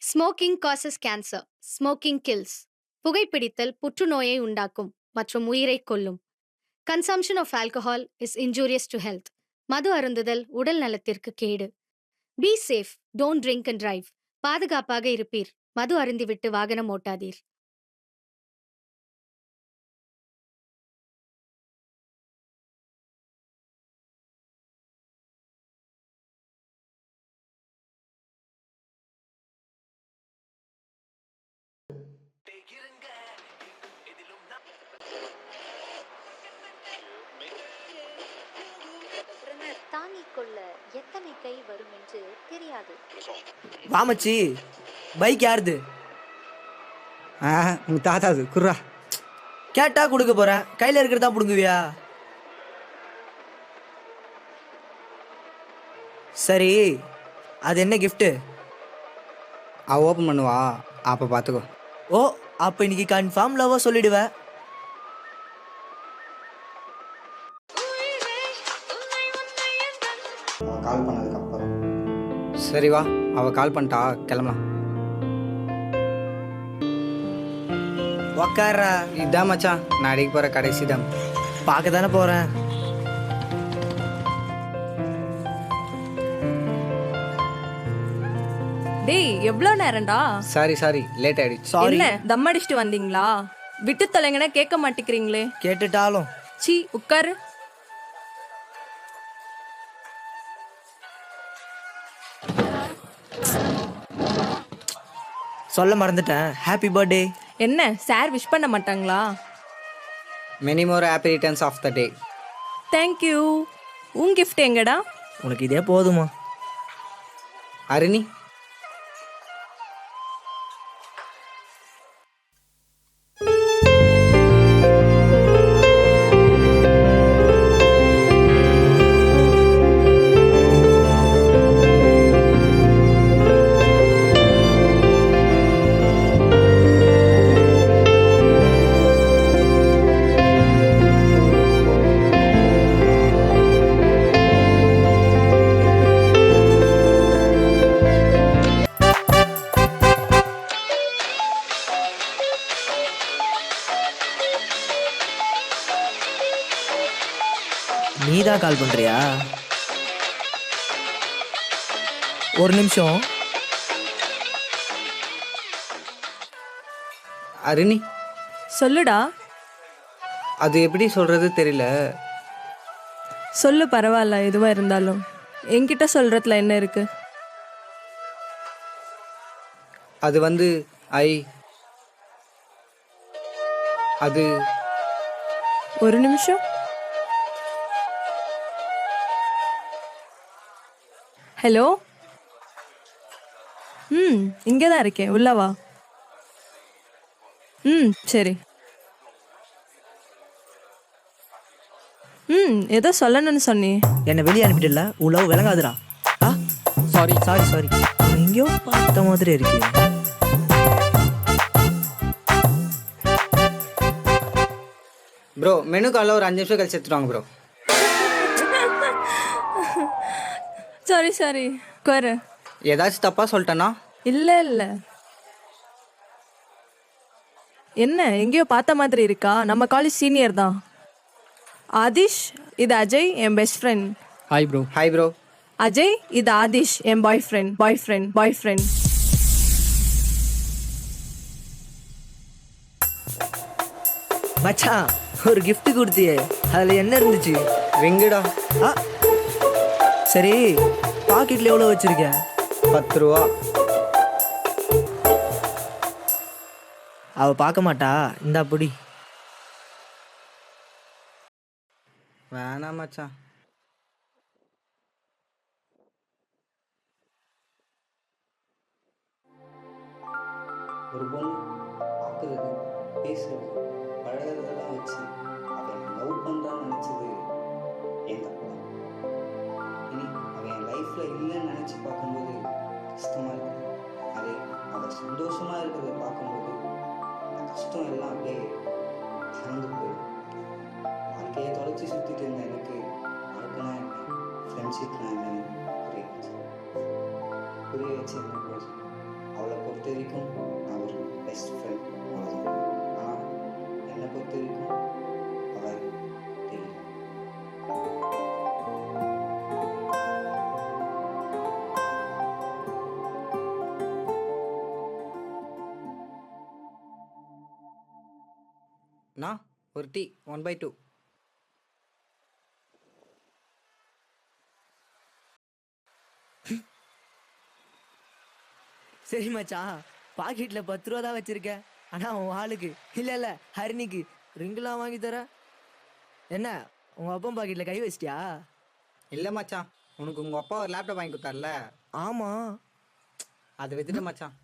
Smoking causes cancer. Smoking kills. புகைப்பிடித்தல் புற்றுநோயை உண்டாக்கும் மற்றும் உயிரை கொல்லும். Consumption of alcohol is injurious to health. மது அருந்துதல் உடல் நலத்திற்கு கேடு. Be safe. Don't drink and drive. பாதுகாப்பாக இருப்பீர். மது அருந்திவிட்டு வாகனம் ஓட்டாதீர். தாங்கிக் கொள்ள எத்தனை கை வரும் என்று தெரியாது. வாமச்சி, பைக் யாருது? உங்க தாத்தாது குர்ரா. கேட்டா கொடுக்க போறேன், கையில இருக்கிறதா புடுங்குவியா? சரி, அது என்ன கிஃப்ட்? அவ ஓப்பன் பண்ணுவா, அப்ப பாத்துக்கோ. ஓ, அப்ப இன்னைக்கு கன்ஃபார்ம் லவ்வா சொல்லிடுவேன். கால் பண்ணதுக்கு அப்புறம் சரி வா, அவ கால் பண்ணிட்டா, கிளம்பலாம். உக்காரா. இதான் மச்சான், நான் அடிக்க போற கடைசி தான். பார்க்க தானே போறேன். டேய், எவ்வளோ நேரம்டா? சாரி லேட் ஆயிடுச்சு. சாரி. என்ன தம் அடிச்சுட்டு வந்தீங்களா? விட்டு தொலைங்கன்னா கேட்க மாட்டேங்கிறீங்களே. கேட்டுட்டாலும் சீ, உட்காரு. சொல்ல மறந்துட்டேன். Happy birthday. என்ன சார் விஷ் பண்ண மாட்டாங்களா? Many more happy returns of the day. Thank you. உன் கிஃப்ட் எங்கடா? உனக்கு இதே போதுமா? அருணி, நீதான் கால் பண்றியா? ஒரு நிமிஷம். அருணி, சொல்லுடா. அது எப்படி சொல்றது தெரியல. சொல்லு, பரவாயில்ல, எதுவா இருந்தாலும். என்கிட்ட சொல்றதுல என்ன இருக்கு? அது வந்து அது ஒரு நிமிஷம். ஹலோ. இங்கே தான் இருக்கேன், உள்ள வா. சரி. ஏதோ சொல்லணும்னு சொன்னி. என்னை வெளியே அனுப்பிட்டுல, உள்ள விளங்காதுடா. சாரி எங்கேயோ பார்த்த மாதிரி இருக்கு. ப்ரோ, மெனு காலைல ஒரு 5 நிமிஷம் கழிச்சு எடுத்துருவாங்க ப்ரோ. சாரி குறை. ஏதாச்சும் தப்பா சொல்லிட்டேன்னா? இல்லை. என்ன எங்கேயோ பார்த்த மாதிரி இருக்கா? நம்ம காலேஜ் சீனியர் தான். ஆதிஷ், இது அஜய், என் best friend. Hi bro. Ajay, இது ஆதிஷ், என் பாய் ஃப்ரெண்ட். மச்சான், ஒரு gift கொடுத்தியே, அதுல என்ன இருந்துச்சு? ரிங்குடா. சரி, பாக்கெட்ல எவ்வளோ வச்சிருக்க? 10 ரூபா. அவ பார்க்க மாட்டா, இந்தா புடி. வேணாம் மச்சான். ஒரு பொண்ணு பார்க்குறது, பேசுறது, பழகிறதெல்லாம் வச்சு அவன் லவ் பண்ணுறான்னு நினச்சது என் தப்பு தான். இனி அவன் என் லைஃப்பில் இல்லைன்னு நினச்சி பார்க்கும்போது கஷ்டமாக இருக்குது. அதே அவன் சந்தோஷமாக இருக்கிறத பார்க்கும்போது அந்த கஷ்டம் எல்லாம் அப்படியே பறந்து போயிடும். வாழ்க்கையை தொலைச்சி சுற்றிட்டு இருந்த எனக்கு வாழ்க்கைனா என்ன, ஃப்ரெண்ட்ஷிப்னா என்னன்னு புரிய வச்சு என்ன போச்சு. அவளை பொறுத்த பொறுத்த வரைக்கும் நான் ஒரு பெஸ்ட் ஃப்ரெண்ட் அவ்வளோதான். ஆனால் என்னை பொறுத்த வரைக்கும் அவர் தெரியும். நான் ஒரு டீ 1/2. சரி மச்சான், பாக்கெட்டில் 10 ரூபா தான் வச்சிருக்கேன். ஆனால் உன் ஆளுக்கு இல்லை ஹரிணிக்கு ரிங்கெலாம் வாங்கி தர. என்ன உங்கள் அப்பா பாக்கெட்டில் கை வச்சிட்டியா? இல்லை மச்சான், உனக்கு உங்கள் அப்பா ஒரு லேப்டாப் வாங்கி கொடுத்தார்ல, ஆமாம். அதை வச்சுட்டு மச்சான்